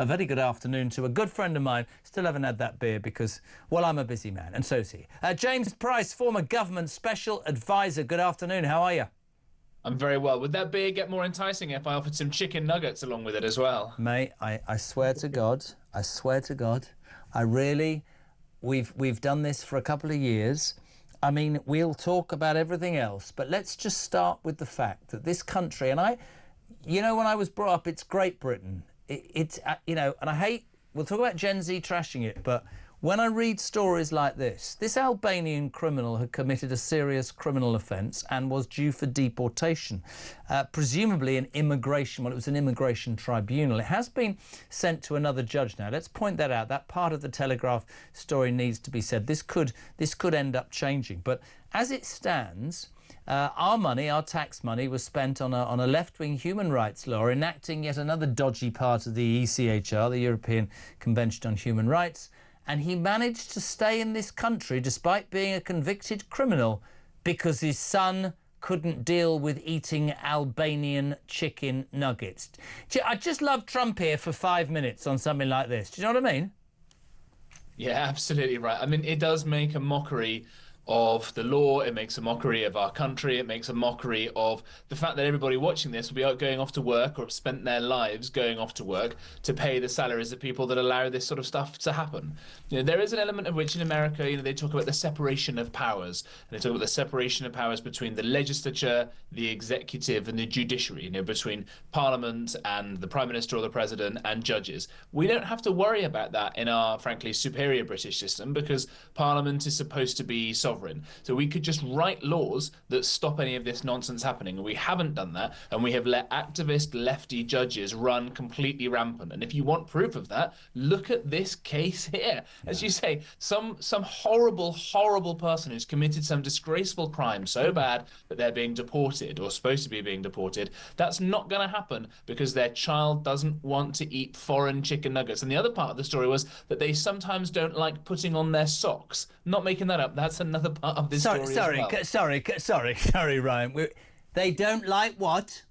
A very good afternoon to a good friend of mine. Still haven't had that beer because, well, I'm a busy man, and so's he. James Price, former government special advisor. Good afternoon. How are you? I'm very well. Would that beer get more enticing if I offered some chicken nuggets along with it as well? Mate, I swear to God, we've done this for a couple of years. I mean, we'll talk about everything else, but let's just start with the fact that this country, and when I was brought up, it's Great Britain. And I hate, we'll talk about Gen Z trashing it, but when I read stories like this Albanian criminal had committed a serious criminal offence and was due for deportation, presumably an immigration, well, it was an immigration tribunal. It has been sent to another judge now. Let's point that out. That part of the Telegraph story needs to be said. This could end up changing. But as it stands, our money, our tax money, was spent on a left-wing human rights law enacting yet another dodgy part of the ECHR, the European Convention on Human Rights. And he managed to stay in this country despite being a convicted criminal because his son couldn't deal with eating Albanian chicken nuggets. I just love Trump here for 5 minutes on something like this. Do you know what I mean? Yeah, absolutely right. I mean, it does make a mockery of the law. It makes a mockery of our country. It makes a mockery of the fact that everybody watching this will be out going off to work or have spent their lives going off to work to pay the salaries of people that allow this sort of stuff to happen. There is an element of which in America, they talk about the separation of powers, and they talk about the separation of powers between the legislature, the executive, and the judiciary, between parliament and the prime minister or the president and judges. We don't have to worry about that in our, frankly, superior British system because parliament is supposed to be sovereign. So we could just write laws that stop any of this nonsense happening. And we haven't done that. And we have let activist lefty judges run completely rampant. And if you want proof of that, look at this case here. As you say, some horrible, horrible person who's committed some disgraceful crime so bad that they're being deported or supposed to be being deported. That's not going to happen because their child doesn't want to eat foreign chicken nuggets. And the other part of the story was that they sometimes don't like putting on their socks. Not making that up. That's another part of this story as well. Sorry, Ryan. They don't like what?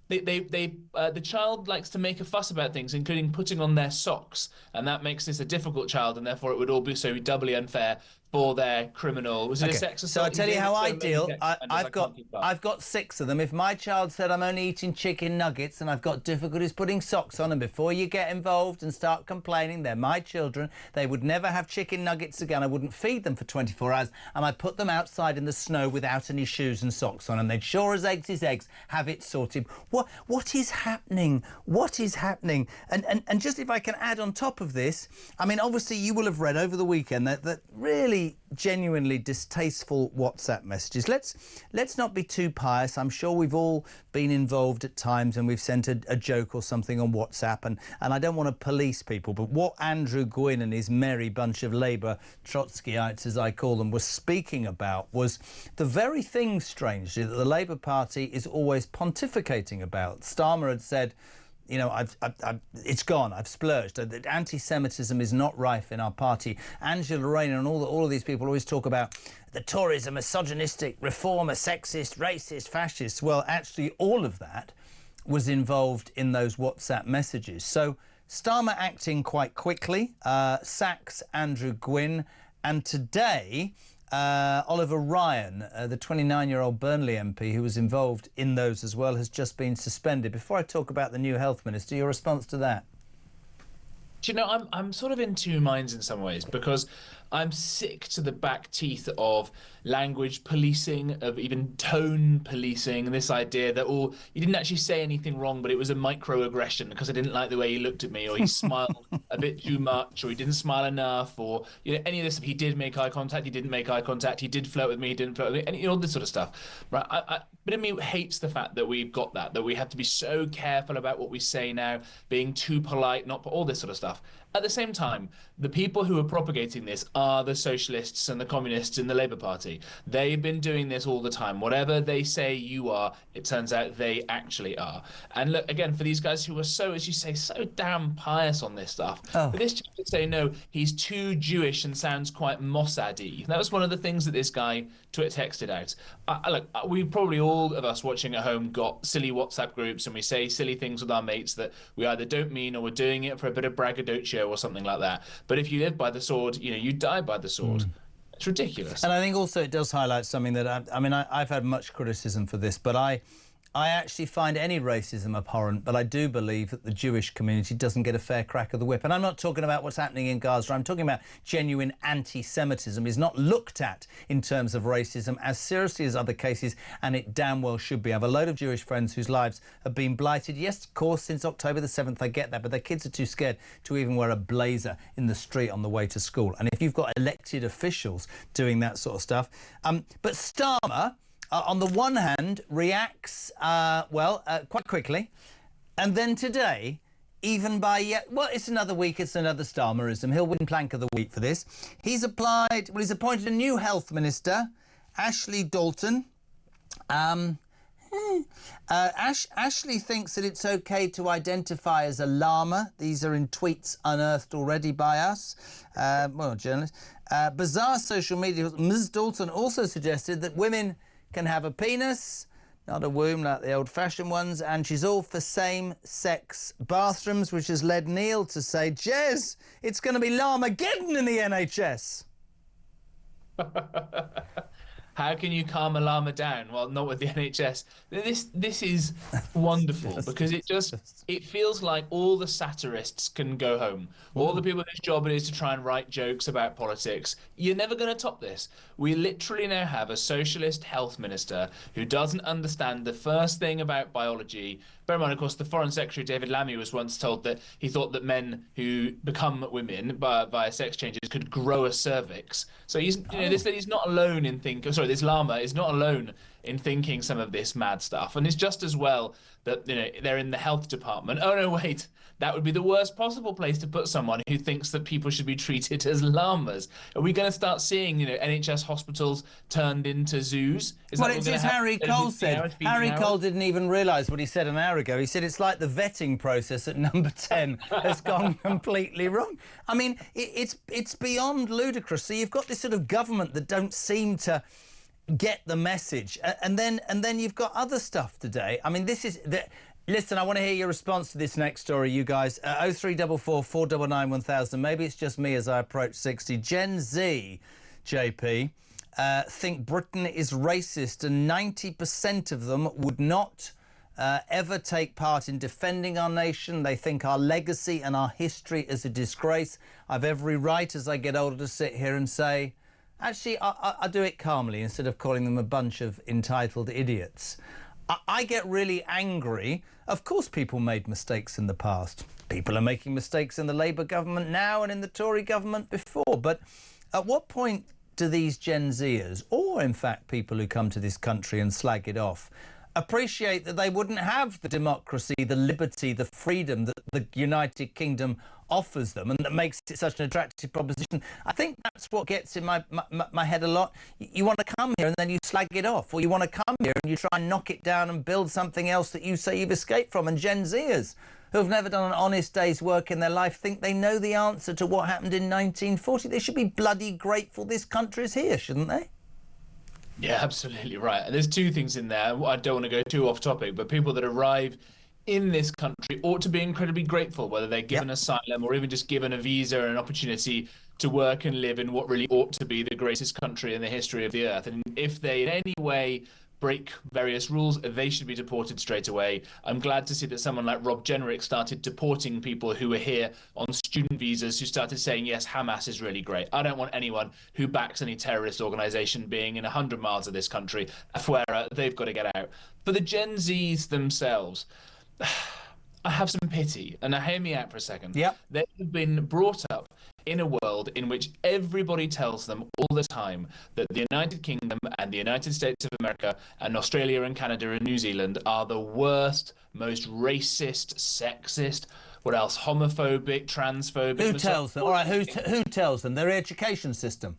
The child likes to make a fuss about things, including putting on their socks, and that makes this a difficult child, and therefore it would all be so doubly unfair for their criminal. Was it a sex assault? So I tell you how I deal. I've got 6 of them. If my child said I'm only eating chicken nuggets and I've got difficulties putting socks on, and before you get involved and start complaining, they're my children. They would never have chicken nuggets again. I wouldn't feed them for 24 hours, and I put them outside in the snow without any shoes and socks on, and they'd sure as eggs is eggs have it sorted. What is happening? What is happening? And just if I can add on top of this, I mean, obviously you will have read over the weekend that really genuinely distasteful WhatsApp messages. Let's not be too pious. I'm sure we've all been involved at times and we've sent a joke or something on WhatsApp, and I don't want to police people, but what Andrew Gwynn and his merry bunch of Labour Trotskyites, as I call them, were speaking about was the very thing, strangely, that the Labour Party is always pontificating about. Starmer had said, it's gone. I've splurged. Anti-Semitism is not rife in our party. Angela Rayner and all of these people always talk about the Tories are misogynistic, reformer, sexist, racist, fascist. Well, actually, all of that was involved in those WhatsApp messages. So Starmer acting quite quickly, sacks Andrew Gwynn, and today Oliver Ryan, the 29-year-old Burnley MP who was involved in those as well, has just been suspended. Before I talk about the new health minister, your response to that? Do you know, I'm sort of in two minds in some ways because I'm sick to the back teeth of language policing, of even tone policing, and this idea that, you didn't actually say anything wrong, but it was a microaggression because I didn't like the way he looked at me, or he smiled a bit too much, or he didn't smile enough, or any of this. He did make eye contact, he didn't make eye contact, he did flirt with me, he didn't flirt with me, and all this sort of stuff. Right? But in me hates the fact that we've got that we have to be so careful about what we say now, being too polite, not all this sort of stuff. stuff. At the same time, the people who are propagating this are the socialists and the communists in the Labour Party. They've been doing this all the time. Whatever they say you are, it turns out they actually are. And look, again, for these guys who are so, as you say, so damn pious on this stuff, for this chap to say, no, he's too Jewish and sounds quite Mossad-y. That was one of the things that this guy texted out. Look, we probably all of us watching at home got silly WhatsApp groups and we say silly things with our mates that we either don't mean or we're doing it for a bit of braggadocio or something like that. But if you live by the sword, you know, you die by the sword. It's ridiculous. And I think also it does highlight something that, I've had much criticism for this, but I actually find any racism abhorrent, but I do believe that the Jewish community doesn't get a fair crack of the whip. And I'm not talking about what's happening in Gaza. I'm talking about genuine anti-Semitism is not looked at in terms of racism as seriously as other cases, and it damn well should be. I have a load of Jewish friends whose lives have been blighted. Yes, of course, since October the 7th, I get that, but their kids are too scared to even wear a blazer in the street on the way to school. And if you've got elected officials doing that sort of stuff. But Starmer, on the one hand, reacts, quite quickly. And then today, even by, it's another week, it's another Starmerism. He'll win Plank of the Week for this. He's appointed a new health minister, Ashley Dalton. Ashley thinks that it's okay to identify as a llama. These are in tweets unearthed already by us, journalists. Bizarre social media. Ms. Dalton also suggested that women can have a penis, not a womb like the old-fashioned ones, and she's all for same-sex bathrooms, which has led Neil to say, Jez, it's going to be Llamageddon in the NHS. How can you calm a llama down? Well, not with the NHS. This is wonderful because it feels like all the satirists can go home. All the people whose job it is to try and write jokes about politics. You're never going to top this. We literally now have a socialist health minister who doesn't understand the first thing about biology. Bear in mind, of course, the Foreign Secretary David Lammy was once told that he thought that men who become women via sex changes could grow a cervix. So he's not alone in thinking. Sorry, this llama is not alone in thinking some of this mad stuff, and it's just as well that they're in the health department. Oh no, wait, that would be the worst possible place to put someone who thinks that people should be treated as llamas. Are we going to start seeing NHS hospitals turned into zoos? It's as Harry Cole said. Harry Cole didn't even realise what he said an hour ago. He said it's like the vetting process at number 10 has gone completely wrong. I mean, it's beyond ludicrous. So you've got this sort of government that don't seem to get the message, and then you've got other stuff today. I mean, listen, I want to hear your response to this next story, you guys. 0344 499 1000. Maybe it's just me as I approach 60. Gen Z, JP, think Britain is racist, and 90% of them would not ever take part in defending our nation. They think our legacy and our history is a disgrace. I've every right as I get older to sit here and say, actually, I do it calmly instead of calling them a bunch of entitled idiots. I get really angry. Of course, people made mistakes in the past. People are making mistakes in the Labour government now and in the Tory government before. But at what point do these Gen Zers, or in fact people who come to this country and slag it off, appreciate that they wouldn't have the democracy, the liberty, the freedom that the United Kingdom offers them, and that makes it such an attractive proposition? I think that's what gets in my head a lot. You want to come here and then you slag it off, or you want to come here and you try and knock it down and build something else that you say you've escaped from. And Gen Zers, who have never done an honest day's work in their life, think they know the answer to what happened in 1940. They should be bloody grateful this country is here, shouldn't they? Yeah, absolutely right. And there's two things in there. I don't want to go too off topic, but people that arrive in this country ought to be incredibly grateful, whether they're given asylum or even just given a visa and an opportunity to work and live in what really ought to be the greatest country in the history of the earth. And if they in any way break various rules, they should be deported straight away. I'm glad to see that someone like Rob Jenrick started deporting people who were here on student visas, who started saying, yes, Hamas is really great. I don't want anyone who backs any terrorist organization being in 100 miles of this country. Afuera, they've got to get out. For the Gen Zs themselves, I have some pity, and hear me out for a second. Yep. They have been brought up in a world in which everybody tells them all the time that the United Kingdom and the United States of America and Australia and Canada and New Zealand are the worst, most racist, sexist, what else? Homophobic, transphobic. Who tells them? All right, who tells them? Their education system.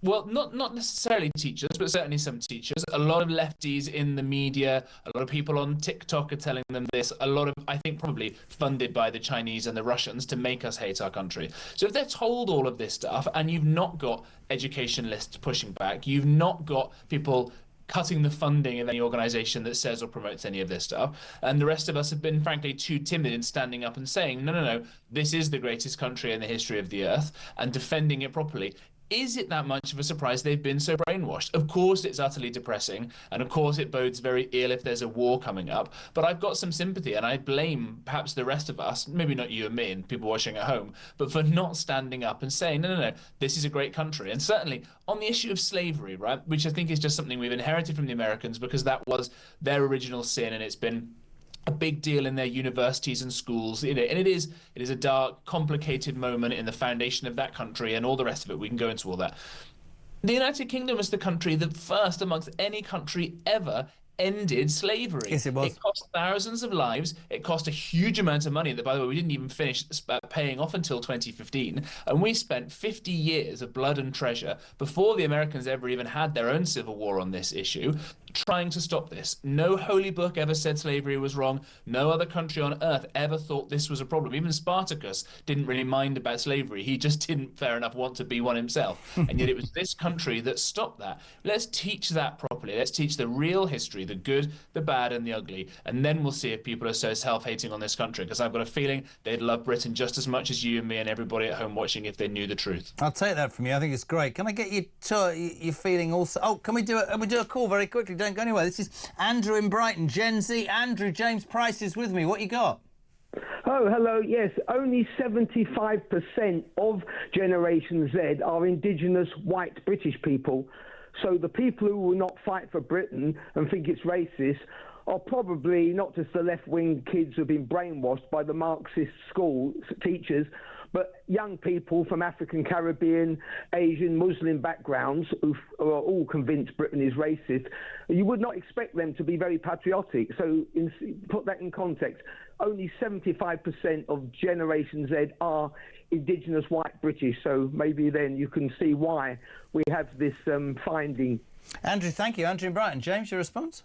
Well, not necessarily teachers, but certainly some teachers. A lot of lefties in the media, a lot of people on TikTok are telling them this. A lot of, I think, probably funded by the Chinese and the Russians to make us hate our country. So if they're told all of this stuff and you've not got educationalists pushing back, you've not got people cutting the funding of any organization that says or promotes any of this stuff, and the rest of us have been, frankly, too timid in standing up and saying, no, this is the greatest country in the history of the earth, and defending it properly. Is it that much of a surprise they've been so brainwashed? Of course it's utterly depressing, and of course it bodes very ill if there's a war coming up, but I've got some sympathy, and I blame perhaps the rest of us, maybe not you and me and people watching at home, but for not standing up and saying, no, this is a great country. And certainly on the issue of slavery, right, which I think is just something we've inherited from the Americans because that was their original sin, and it's been a big deal in their universities and schools, and it is a dark, complicated moment in the foundation of that country and all the rest of it. We can go into all that. The United Kingdom was the country that first amongst any country ever ended slavery. Yes, it was. It cost thousands of lives. It cost a huge amount of money that, by the way, we didn't even finish paying off until 2015. And we spent 50 years of blood and treasure before the Americans ever even had their own civil war on this issue, trying to stop this. No holy book ever said slavery was wrong. No other country on earth ever thought this was a problem. Even Spartacus didn't really mind about slavery. He just didn't, fair enough, want to be one himself. And yet it was this country that stopped that. Let's teach that properly. Let's teach the real history, the good, the bad, and the ugly. And then we'll see if people are so self-hating on this country, because I've got a feeling they'd love Britain just as much as you and me and everybody at home watching if they knew the truth. I'll take that from you. I think it's great. Can I get you to your feeling also? Oh, can we do a call very quickly? Don't go anywhere. This is Andrew in Brighton, Gen Z. Andrew, James Price is with me. What you got? Oh, hello. Yes, only 75% of Generation Z are indigenous white British people. So the people who will not fight for Britain and think it's racist are probably not just the left-wing kids who have been brainwashed by the Marxist school teachers, but young people from African, Caribbean, Asian, Muslim backgrounds who are all convinced Britain is racist. You would not expect them to be very patriotic. So put that in context. Only 75% of Generation Z are indigenous white British. So maybe then you can see why we have this finding. Andrew, thank you. Andrew in Brighton. James, your response?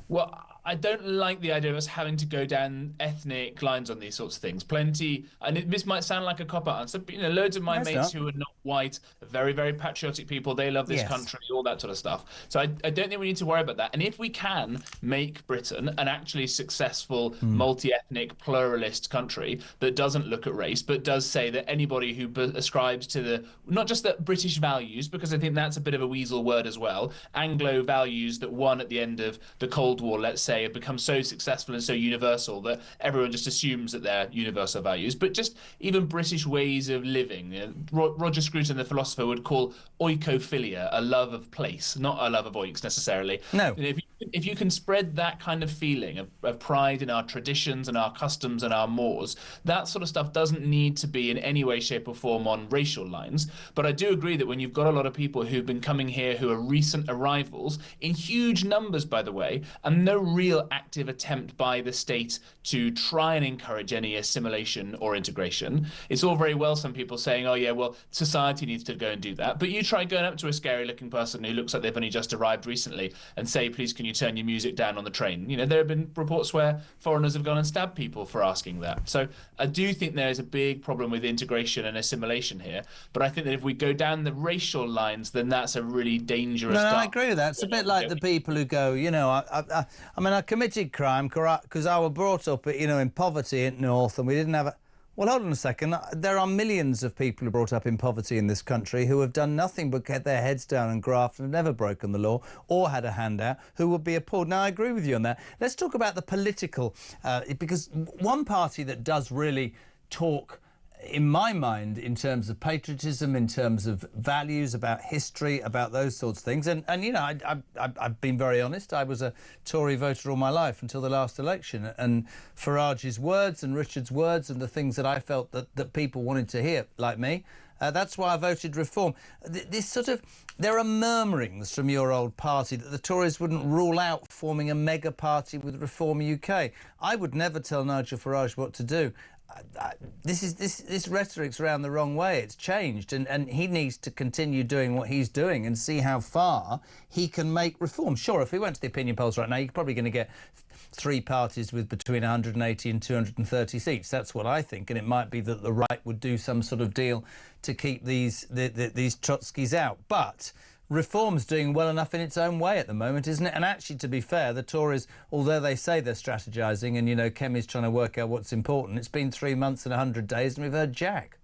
Well, I don't like the idea of us having to go down ethnic lines on these sorts of things. Plenty, and this might sound like a cop-out answer, but loads of my mates who are not white are very, very patriotic people. They love this country, all that sort of stuff. So I don't think we need to worry about that. And if we can make Britain an actually successful, multi-ethnic, pluralist country that doesn't look at race, but does say that anybody who ascribes to the, not just the British values, because I think that's a bit of a weasel word as well, Anglo values that won at the end of the Cold War, let's say, have become so successful and so universal that everyone just assumes that they're universal values. But just even British ways of living. Roger Scruton, the philosopher, would call oikophilia a love of place, not a love of oiks necessarily. No. If you can spread that kind of feeling of pride in our traditions and our customs and our mores, that sort of stuff doesn't need to be in any way, shape or form on racial lines. But I do agree that when you've got a lot of people who've been coming here who are recent arrivals, in huge numbers, by the way, and no real active attempt by the state to try and encourage any assimilation or integration. It's all very well some people saying, oh yeah, well, society needs to go and do that. But you try going up to a scary looking person who looks like they've only just arrived recently and say, please, can you turn your music down on the train? There have been reports where foreigners have gone and stabbed people for asking that. So I do think there is a big problem with integration and assimilation here. But I think that if we go down the racial lines, then that's a really dangerous No, I agree with that. It's a bit like the people who go, I mean, I committed crime because I was brought up, in poverty in North, and we didn't have a... Well, hold on a second. There are millions of people who are brought up in poverty in this country who have done nothing but get their heads down and graft and have never broken the law or had a handout, who would be appalled. Now, I agree with you on that. Let's talk about the political, because one party that does really talk in my mind, in terms of patriotism, in terms of values, about history, about those sorts of things. And you know, I've been very honest. I was a Tory voter all my life until the last election. And Farage's words and Richard's words and the things that I felt that people wanted to hear, like me, that's why I voted Reform. There are murmurings from your old party that the Tories wouldn't rule out forming a mega party with Reform UK. I would never tell Nigel Farage what to do. This rhetoric's around the wrong way. It's changed, and he needs to continue doing what he's doing and see how far he can make reform. Sure, if we went to the opinion polls right now, you're probably going to get 3 parties with between 180 and 230 seats. That's what I think, and it might be that the right would do some sort of deal to keep these Trotskys out. But Reform's doing well enough in its own way at the moment, isn't it? And actually, to be fair, the Tories, although they say they're strategising and, you know, Kemi's trying to work out what's important, it's been 3 months and 100 days and we've heard jack.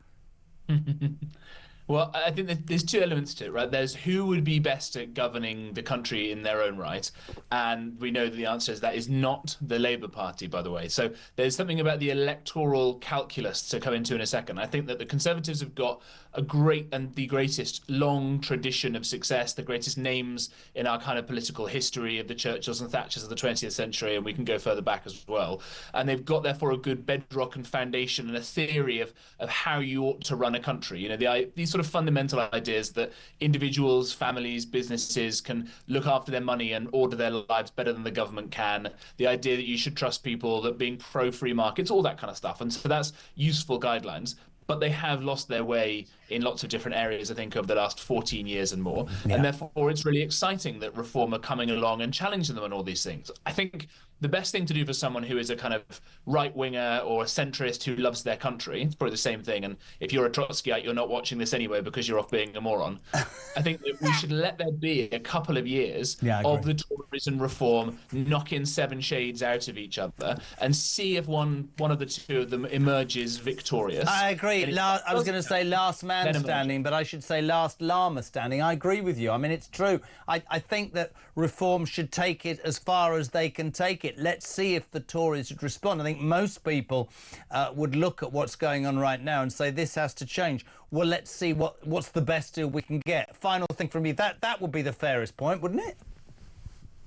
Well, I think there's 2 elements to it, right? There's who would be best at governing the country in their own right. And we know that the answer is that is not the Labour Party, by the way. So there's something about the electoral calculus to come into in a second. I think that the Conservatives have got a great and the greatest long tradition of success, the greatest names in our kind of political history of the Churchills and Thatchers of the 20th century, and we can go further back as well. And they've got, therefore, a good bedrock and foundation and a theory of how you ought to run a country. You know, these sort of fundamental ideas that individuals, families, businesses can look after their money and order their lives better than the government can. The idea that you should trust people, that being pro-free markets, all that kind of stuff. And so that's useful guidelines. But they have lost their way in lots of different areas, I think, over the last 14 years and more. Yeah. And therefore, it's really exciting that Reform are coming along and challenging them on all these things. I think the best thing to do for someone who is a kind of right-winger or a centrist who loves their country, it's probably the same thing. And if you're a Trotskyite, you're not watching this anyway because you're off being a moron. I think that we should let there be a couple of years of the Tories and Reform knocking 7 shades out of each other and see if one of the 2 of them emerges victorious. I agree. I was going to say last man standing, but I should say last llama standing. I agree with you. I mean, it's true. I think that Reform should take it as far as they can take it. Let's see if the Tories would respond. I think most people would look at what's going on right now and say this has to change. Well, let's see what's the best deal we can get. Final thing from me, that would be the fairest point, wouldn't it?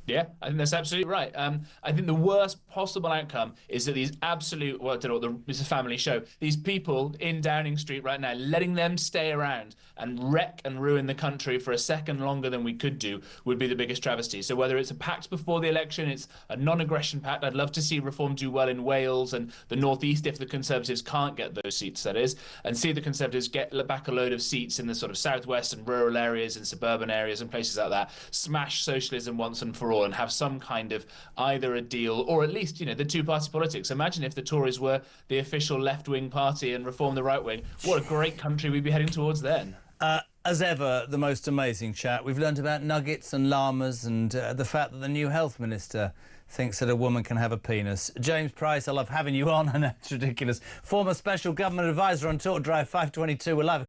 Yeah, I think that's absolutely right. I think the worst possible outcome is that these absolute, well, I don't know, it's a family show, these people in Downing Street right now, letting them stay around and wreck and ruin the country for a second longer than we could do would be the biggest travesty. So whether it's a pact before the election, it's a non-aggression pact. I'd love to see Reform do well in Wales and the North East if the Conservatives can't get those seats, that is, and see the Conservatives get back a load of seats in the sort of southwest and rural areas and suburban areas and places like that, smash socialism once and for all and have some kind of either a deal or at least, you know, the 2-party politics. Imagine if the Tories were the official left-wing party and Reform the right-wing. What a great country we'd be heading towards then. As ever, the most amazing chat. We've learned about nuggets and llamas and the fact that the new health minister thinks that a woman can have a penis. James Price, I love having you on, and that's ridiculous. Former special government advisor on Talk Drive 522. We're live.